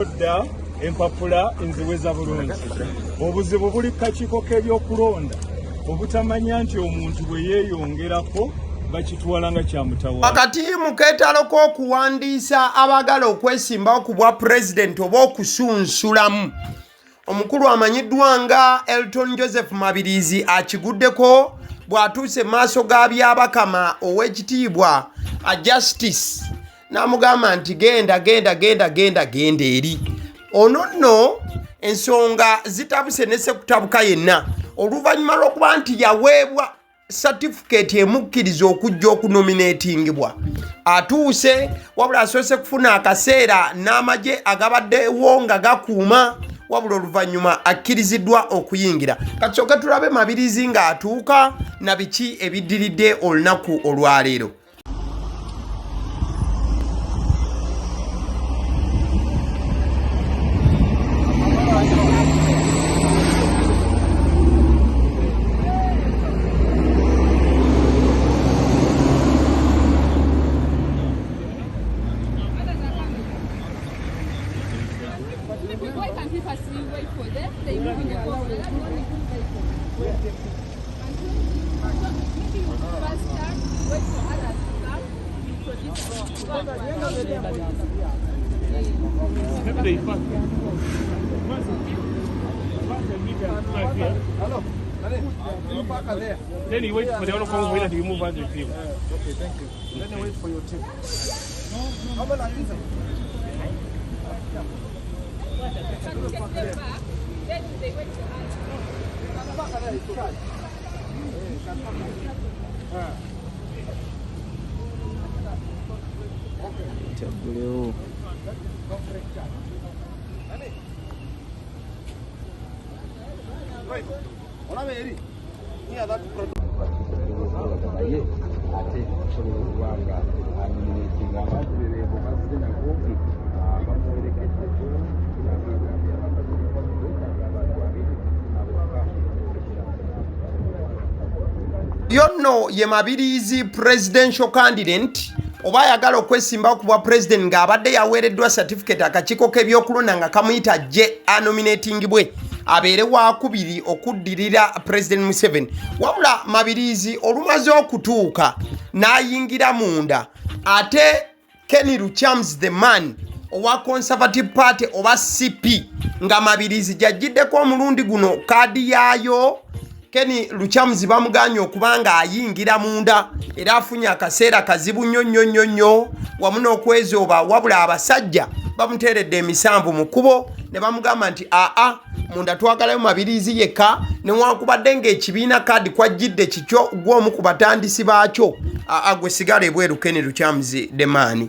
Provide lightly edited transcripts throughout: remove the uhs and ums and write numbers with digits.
Dda empapula nziweza bulungi. Obuzibu buli kakiiko k'ebyokulonda obutamanya nti omuntu bwe yeeyongerako bakitwala nga kyamutawaana. Wakati mu keetalo k'okuwandiisa abagala okwesimbawo ku bwa pulezidenti oba okusunsulamu, omukulu amanyiddwa nga Elton Joseph Mabirizi akiguddeko bw'atuuse maaso ga Byabakama ow'ekitiibwa Justice n'amugamba nti genda eri. Ono nno ensonga zitabuse ne sekutabuka yenna oluvannyuma lw'okuba nti yaweebwa certificate emukkiriza okujja okunominatingibwa. Atuuse wabula asoose kufuna akaseera n'amagye agabaddewo nga gakuuma wabula oluvannyuma akkiriziddwa okuyingira. Kasooke tulabe Mabirizi ng'atuuka na biki ebiddiridde olunaku olwaleero. Then you wait for the other come wait until you move on to the team. Okay, thank you. Then you wait for your team. How about I use them? Then they wait to Yonno ye Mabirizi presidential candidate oba ayagala okwesimbawo ku bwa president ng'abadde yaweereddwa certificate akakiiko k'ebyokulonda nga kamuyita je anominatingibwe abeere waakubiri okuddirira President Museveni. Wabula Mabirizi olumaze okutuuka n'ayingira munda ate Kenny Luchamzi the man owa Conservative Party oba CP nga Mabirizi gy'agiddeko omulundi guno kaadi yaayo Kenny Luchamzi bamuganya okubanga ayingira munda era afunye akaseera kazibu nnyo wamu n'okwezooba wabula abasajja bamuteeredde emisanvu mu kkubo ne bamugamba nti munda twagalayo Mabirizi yekka newankubadde ng'ekibiina kaadi kwajjidde kikyo gw'omu ku batandisi baakyo gwe sigala ebweru Kenny Luchamzi the man.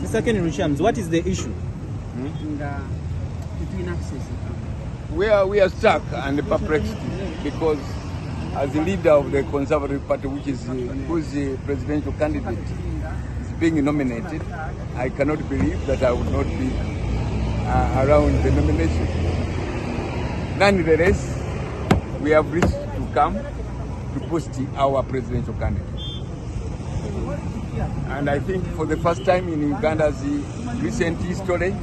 Mr. Kenny Luchamzi, what is the issue? We are stuck and perplexed because as the leader of the Conservative Party, whose presidential candidate is being nominated, I cannot believe that I would not be around the nomination. Nonetheless, we have reached to come to post our presidential candidate. And I think for the first time in Uganda's recent history,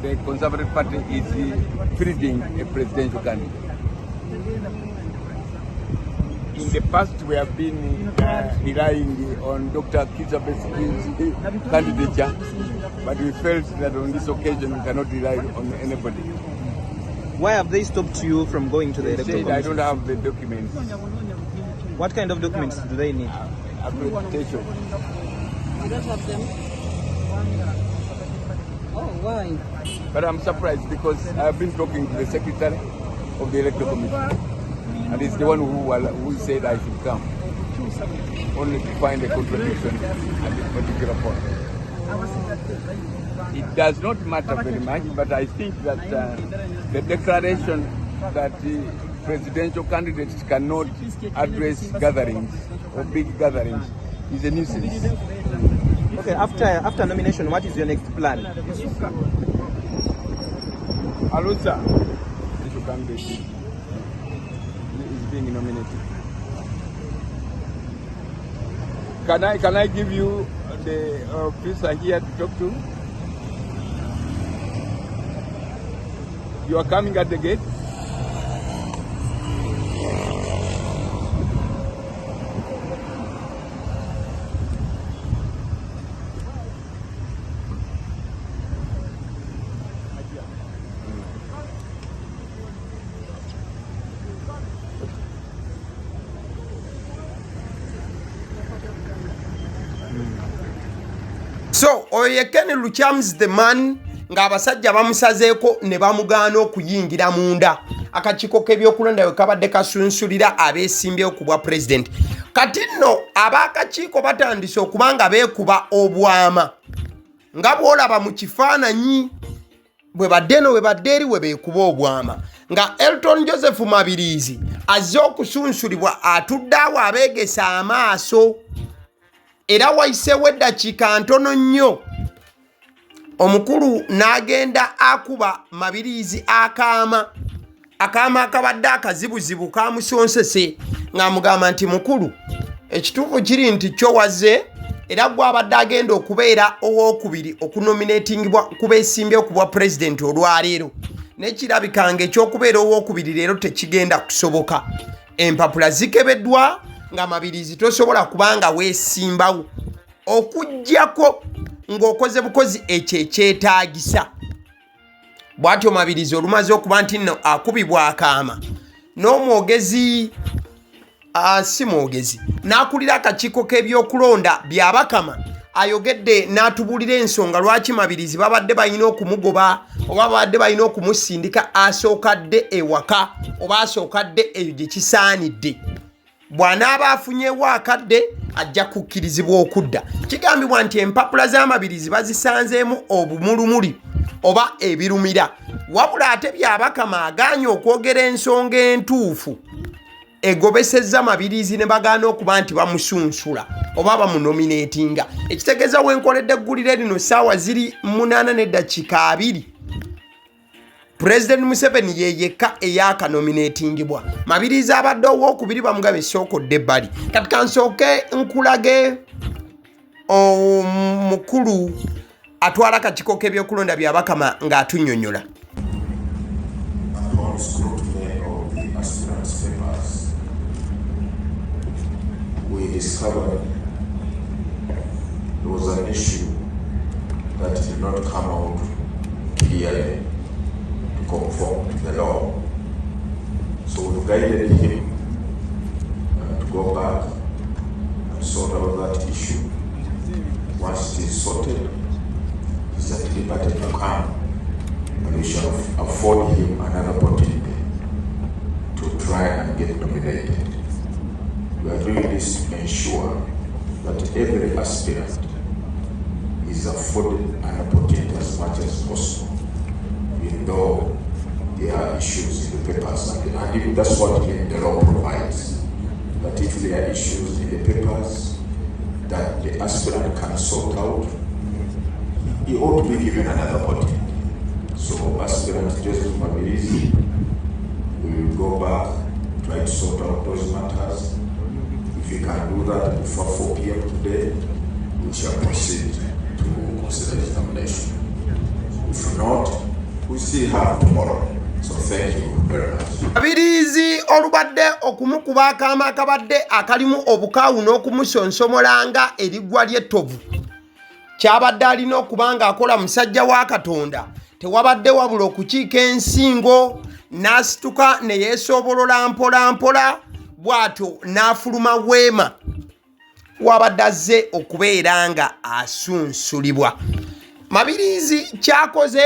the Conservative Party is fielding a presidential candidate. In the past, we have been relying on Dr. Kizabesi's candidature, but we felt that on this occasion we cannot rely on anybody. Why have they stopped you from going to the Electoral Commission? I don't have the documents. What kind of documents do they need? Accreditation. You don't have them? Oh, why? But I'm surprised because I've been talking to the secretary of the Electoral Commission, and he's the one who said I should come, only to find a contradiction at this particular point. It does not matter very much, but I think that the declaration that the presidential candidates cannot address gatherings or big gatherings is a nuisance. Okay, after nomination, what is your next plan? Alusa, this candidate is being nominated. Can I give you the officer here to talk to. You are coming at the gate. So oyo ye Ken Luchams the man ng'abasajja bamusazeeko ne bamugaana okuyingira munda akakiiko k'ebyokulonda we kabadde kasunsulira abeesimbyewo ku bwa pulezidenti. Kati nno ab'akakiiko batandise okuba nga beekuba obwama nga bw'olaba mu kifaananyi bwe badde eno we badde eri we beekuba obwama nga Elton Joseph Mabirizi azze okusunsulibwa atudde awo abeegesa amaaso era wayiseewo eddakiika ntono nnyo omukulu n'agenda akuba Mabirizi akaama akabadde akazibuzibu kamusonsese ng'amugamba nti mukulu ekituufu kiri nti kyo wazze era gwe abadde agenda okubeera owookubiri okunominatingibwa ku beesimbyewo ku bwa pulezidenti olwaleero n'ekirabikanga ekyokubeera owookubiri leero tekigenda kusoboka. Empapula zikebeddwa nga Mabirizi tosobola kubanga weesimbawo okuggyako ng'okoze bukozi ekyo ekyetaagisa. Bw'atyo Mabirizi olumaze okuba nti nno akubibwa akaama n'omwogezi si mwogezi n'akulira akakiiko k'ebyokulonda Byabakama ayogedde n'atubuulira ensonga lwaki Mabirizi babadde balina okumugoba oba babadde balina okumusindika asookadde ewaka oba asookadde eyo gye kisaanidde. Bw'anaaba afunyeewo akadde ajja kukkirizibwa okudda. Kigambibwa nti empapula za Mabirizi bazisanzeemu obumulumuli oba ebirumira wabula ate Byabakama agaanye okwogera ensonga entuufu egobesezza Mabirizi ne bagaana okuba nti bamusunsula oba bamunominatinga. Ekitegeeza wenkoledde eggulire lino ssaawa ziri 8:02 President Museveni ye yekka eyakanominatingibwa. Mabirizi abadde owookubiri bamugambye sookodde ebbali. Kati kansooke nkulage omukulu atwala akakiiko k'ebyokulonda Byabakama ng'atunnyonnyola. We discovered there was an issue that did not come out clearly to conform to the law. So we guided him to go back and sort out that issue. Once it is sorted, he's at liberty to come, and we shall afford him another opportunity to try and get nominated. We are doing this to ensure that every aspirant is afforded an opportunity as much as possible, even though there are issues in the papers. And that's what the law provides, that if there are issues in the papers that the aspirant can sort out, he ought to be given another opportunity. So aspirant Joseph Mabirizi, we will go back, try to sort out those matters. If you can do that before 4 p.m. today, we shall proceed to consider his nomination. If not, we still have tomorrow. So thank you very much. Mabirizi olubadde okumukuba akaama akabadde akalimu obukaawu n'okumusonsomolanga eriggwa ly'ettovu kyabadde alina okuba ng'akola musajja wa Katonda tewabadde wabula okukiika ensingo n'asituka ne yeesobolola mpola bw'atyo n'afuluma weema wabadde azze okubeera nga asunsulibwa. Mabirizi kyakoze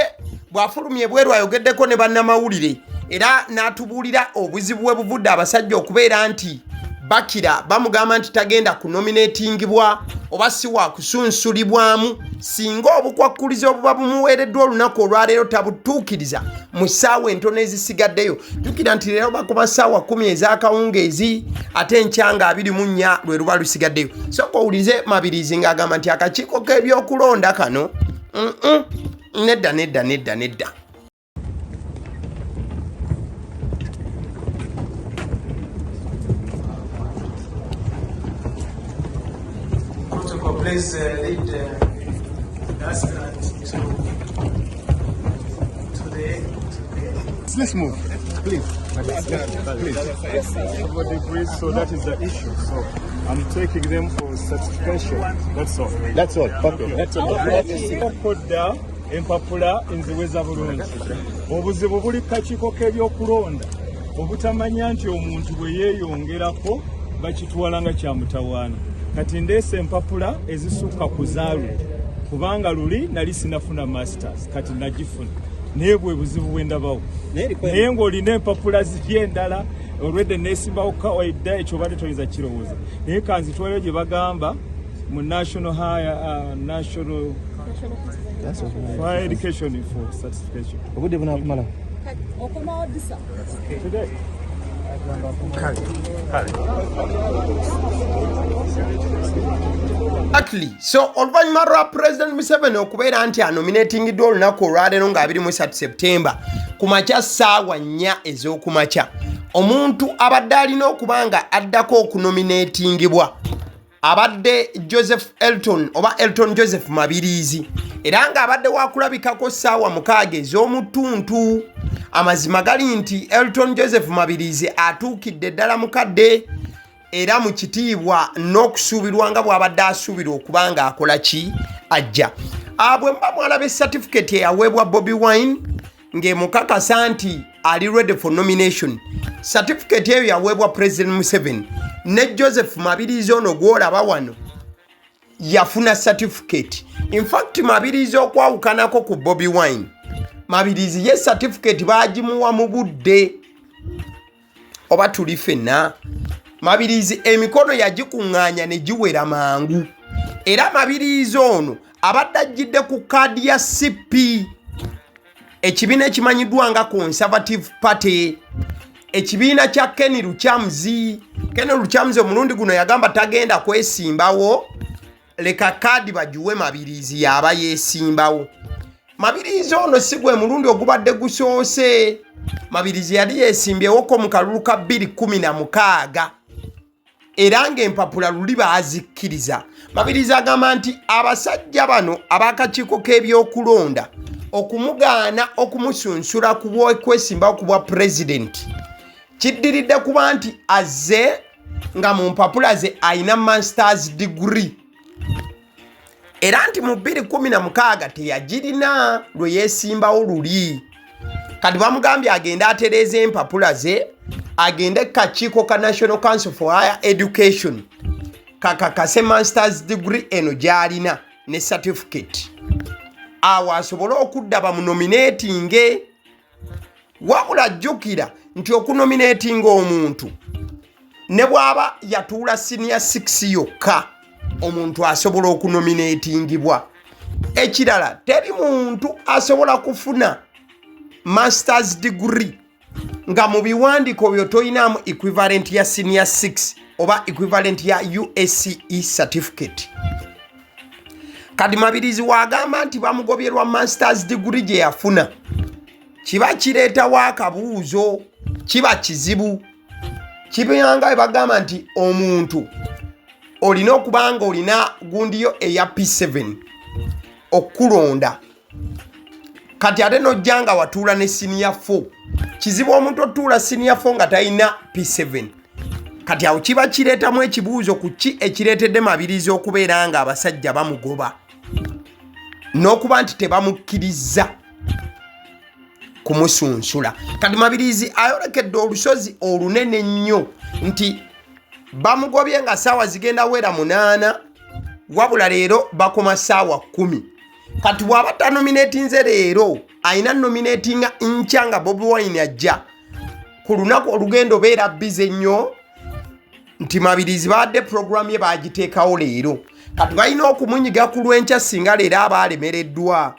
bw'afulumye bweru ayogeddeko ne bannamawulire era n'atubuulira obuzibu bwe buvudde abasajja okubeera nti bakira bamugamba nti tagenda kunominatingibwa oba si wa kusunsulibwamu singa obukwakulizo obuba bumuweereddwa olunaku olwaleero tabutuukiriza mu ssaawa entono ezisigaddeyo. Jjukira nti leero bakuba ssaawa 10 ez'akawungeezi ate enkyanga 24 lwe luba lusigaddeyo. Sooka owulize Mabirizi ng'agamba nti akakiiko k'ebyokulonda kano nedda. please lead the aspirant to the. Let's move, please. Please. So that is the issue. So I'm taking them for certification. That's all. That's all. Okay. That's all. Kodda empapula enziweza bulungi. Obuzibu buli kakiiko k'ebyokulonda obutamanya nti omuntu bwe yeeyongerako bakitwala nga kyamutawaana. Kati ndeese empapula ezisukka ku zaalwe kubanga luli nali sinafuna masters kati nagifuna. Naye bwe buzibu bwe ndabawo. Naye ng'olina empapula ziri endala olwedde neesimbawo kawaida ekyo badde toyinza kirowooza. Naye kanzitwaleyo gye bagamba mu national Higher education for certification. Obudde bunaakumala. Today. Exactly. So oluvannyuma lwa President Museveni okubeera nti anominatingidde olunaku olwaleero nga 23 September ku makya ssaawa 4 ez'okumakya, omuntu abadde alina okuba nga addako okunominatingibwa abadde Joseph Elton oba Elton Joseph Mabirizi, era ng'abadde waakulabikako ssaawa 6 ez'omutuntu. Amazima gali nti Elton Joseph Mabirizi atuukidde ddala mukadde era mu kitiibwa n'okusuubirwa nga bw'abadde asuubira okuba nga akola ki ajja. Bwe mba mwalaba certificate eyaweebwa Bobi Wine ng'emukakasa nti ali ready for nomination. Certificate eyo yaweebwa President Museveni ne Joseph Mabirizi ono gw'olaba wano yafuna certificate. In fact Mabirizi okwawukanako ku Bobi Wine, Mabirizi ye certificate baagimuwa mu budde oba tuli ffenna. Mabirizi emikono yagikuŋŋaanya ne giwera mangu, era Mabirizi ono abadde ajjidde ku kaadi ya CP, ekibiina ekimanyiddwa nga Conservative Party, ekibiina kya Ken Luchamzi. Ken Luchamzi omulundi guno yagamba tagenda kwesimbawo, leka kaadi bagiwe Mabirizi yaba yeesimbawo. Mabirizi ono si gwe mulundi ogubadde gusoose. Mabirizi yali yeesimbyewo mu kalulu ka 2016 era ng'empapula luli baazikkiriza. Mabirizi agamba nti abasajja bano ab'akakiiko k'ebyokulonda okumugaana okumusunsula ku bw'okwesimbawo ku bwa pulezidenti kiddiridde kuba nti azze nga mu mpapula ze ayina masters degree, era nti mu 2016 teyagirina lwe yeesimbawo luli. Kati bamugambye agende atereeze empapula ze, agende kakiiko ka National Council for Higher Education kakakase masters degree eno gy'alina ne certificate, awo asobole okudda bamunominatinge. Wabula jjukira nti okunominatinga omuntu ne bw'aba yatuula senior 6 yokka, omuntu asobola okunominatingibwa. Ekirala, teri muntu asobola kufuna masters degree nga mu biwandiiko byo toyinamu equivalent ya senior 6 oba equivalent ya USCE certificate. Kati Mabirizi wagamba nti bamugobyerwa masters degree gye yafuna, kiba kireetawo akabuuzo, kiba kizibu. Kibanga bagamba nti omuntu olina okuba nga olina gundiyo eya P7 okulonda, kati ate nojja nga watuula ne senior 4. Kizibu omuntu otuula senior 4 nga talina P7. Kati awo kiba kireetamu ekibuuzo ku ki ekireetedde Mabirizi okubeera nga abasajja bamugoba n'okuba nti tebamukkiriza kumusunsula. Kati Mabirizi ayolekedde olusozi olunene nnyo nti bamugobye nga ssaawa zigenda wera 8, wabula leero bakoma ssaawa 10. Kati bw'aba tanominatinze leero ayina nominatinga nkya nga Bobi Wine ajja ku lunaku olugendo beera bize nnyo nti Mabirizi badde program ye bagiteekawo leero. Kati balina okumunyiga ku lw'enkya singa leero aba alemereddwa.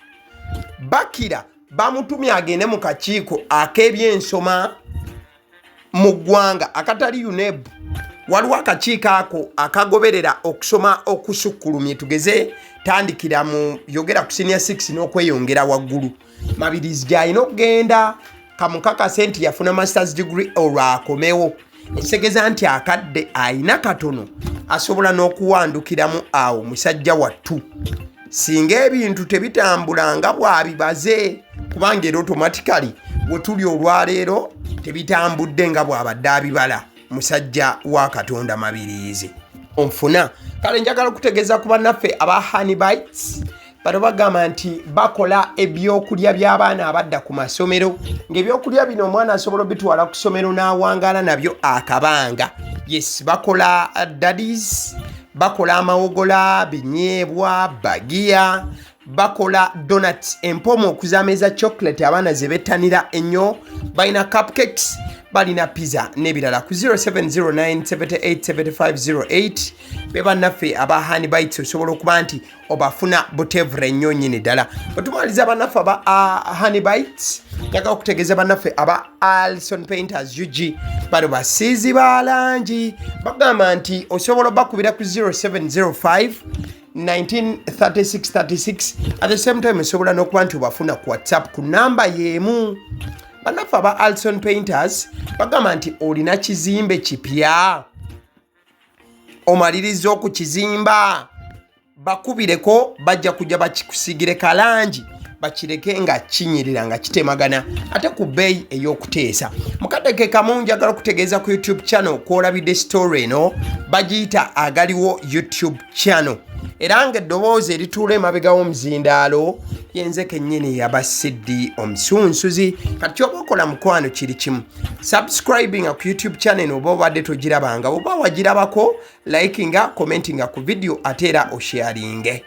Bakira bamutumye agende mu kakiiko ak'ebyensoma mu ggwanga akatali UNEB. Waliwo akakiiko ako akagoberera okusoma okusukkulumye, tugeze tandikira mu yogera ku senior 6 n'okweyongera waggulu. Mabirizi gy'alina okugenda kamukakase nti yafuna masters degree olwakomewo. Ekitegeeza nti akadde ayina katono asobola n'okuwandukiramu awo musajja wattu singa ebintu tebitambula nga bw'abibaze kubanga era automatically wetuli olwaleero tebitambudde nga bw'abadde abibala musajja wa Katonda Mabirizi onfuna kale njagala kutegeeza ku bannaffe aba Honey Bites bano bagamba nti bakola ebyokulya by'abaana abadda ku masomero ng'ebyokulya bino omwana asobola obitwala ku ssomero n'awangaala nabyo akabanga yes bakola daddies bakola amawogola binyeebwa bagiya bakola donuts empomo okuzameeza chocolate abaana ze bettanira ennyo balina cupcakes balina pizza n'ebirala ku 0709787508 be bannaffe aba Honey Bites osobola okuba nti obafuna butevure ennyo nnyini ddala bwetumaliza bannaffe aba Honey Bites njagala okutegeeza bannaffe aba Alson Painters UG bano basiizi ba langi bagamba nti osobola bakubira ku 0705 193636 at the same time osobola n'okuba nti obafuna ku WhatsApp ku namba y'emu bannaffe aba Alson Painters bagamba nti olina kizimbe kipya omaliriza okukizimba bakubireko bajja kujja bakikusigire kalangi bakireke nga kinyirira nga kitemagana ate ku bbeeyi ey'okuteesa mukadde kamu njagala okutegeeza ku YouTube channel kwolabidde story eno bagiyita Agaliwo YouTube channel era ng'eddoboozi erituula emabega w'omuzindaalo yenze kennyini yaba Siddi Omusunsuzi kati kyoba okola mukwano kiri kimu subscribinga ku YouTube channel oba obadde togirabanga oba wagirabako likinga commentinga ku video ate era osharinge